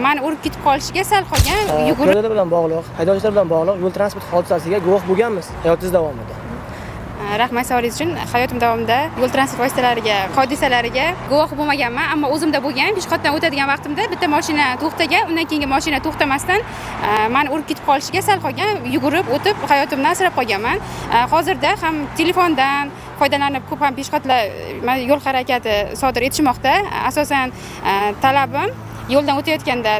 meni urib ketib qolishiga sal qolgan yugurib piyodalar bilan bog'liq, haydovchilar bilan bog'liq yo'l transport hodisasiga guvoh bo'lganmiz hayotingiz davomida. Rahmat savolingiz uchun. Hayotim davomida yo'l transport vositalariga, hodisalariga guvoh bo'lmaganman, ammo o'zimda bo'lgan. Peshxoddan o'tadigan vaqtimda bitta mashina to'xtagan, undan keyingi mashina to'xtamasdan meni urib ketib qolishiga sal qolgan, yugurib o'tib hayotimdan asrab qolganman. Hozirda ham telefondan foydalanib ko'p ham peshxodlar yo'l harakati sodir etishmoqda. Asosan talabim yo'ldan o'tayotganda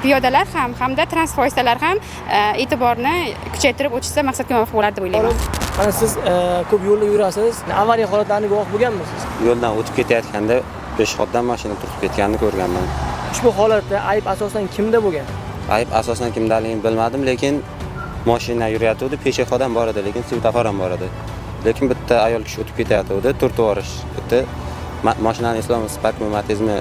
piyodalar ham hamda transport vositalari ham e'tiborni kuchaytirib o'tishsa maqsadga muvofiq bo'lardi deb o'ylayman. Mana siz ko'p yo'lda yurasiz, avariya holatlarini guvoh bo'lganmisiz? Yo'ldan o'tib ketayotganda peshxoddan mashina turib ketganini ko'rganman. Ushbu holatda ayb asosan kimda bo'lgan? Ayb asosan kimdaligini bilmadim, lekin mashina yurayotgandi, peshxod ham bor edi, lekin svetofor ham bor edi. Lekin bitta ayol kishi o'tib ketayotgandi, trotuar edi. Mashinaning Islom Spark Matizmi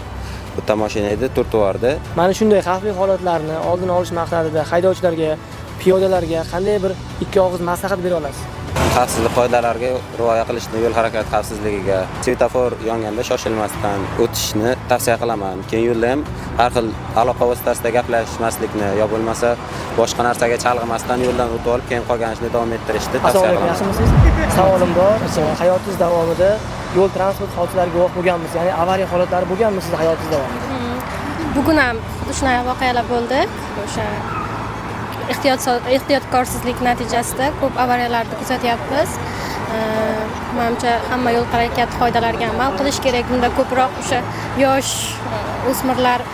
bitta mashina edi, trotuarda. Mana shunday xavfli holatlarni oldini olish maqsadida haydovchilarga, piyodalarga qanday bir ikki og'iz maslahat bera olasiz? Xavfsizlik qoidalariga rioya qilishni, yo'l harakati xavfsizligiga, svetofor yonganda shoshilmasdan o'tishni tavsiya qilaman. Keyin yo'lda ham har xil aloqa vositasida gaplashmaslikni yo bo'lmasa boshqa narsaga chalg'imasdan yo'ldan o'tib olib, keyin qolgan ishni davom ettirishni tavsiya qilaman. Yaxshimisiz? Savolim bor. Hayotingiz davomida yo'l transport hodisalariga guvoh bo'lganmisiz? Ya'ni avariya holatlari bo'lganmi siz hayotingiz davomida? Bugun ham shunaqa voqealar bo'ldi. O'sha ehtiyotkorsizlik natijasida ko'p avariyalarni kuzatyapmiz. Menimcha hamma yo'l harakati qoidalariga amal qilish kerak. Bunda ko'proq o'sha yosh o'smirlar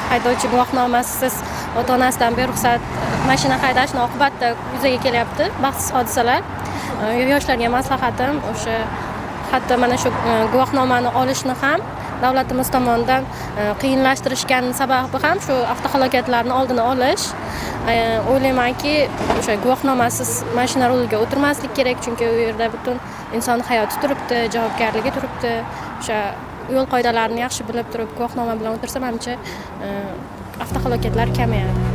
haydovchi guvohnomasisiz ota-onasidan beruxsat mashina haydashning oqibatida yuzaga kelyapti baxtsiz hodisalar. Yoshlarga maslahatim o'sha hatto mana shu guvohnomani olishni ham davlatimiz tomonidan qiyinlashtirishgan sababi ham shu avtohalokatlarni oldini olish. O'ylaymanki, o'sha guvohnomasiz mashina ruliga o'tirmaslik kerak, chunki u yerda butun inson hayoti turibdi, javobgarligi turibdi. O'sha yo'l qoidalarini yaxshi bilib turib guvohnoma bilan o'tirsa, menimcha avtohalokatlar kamayadi.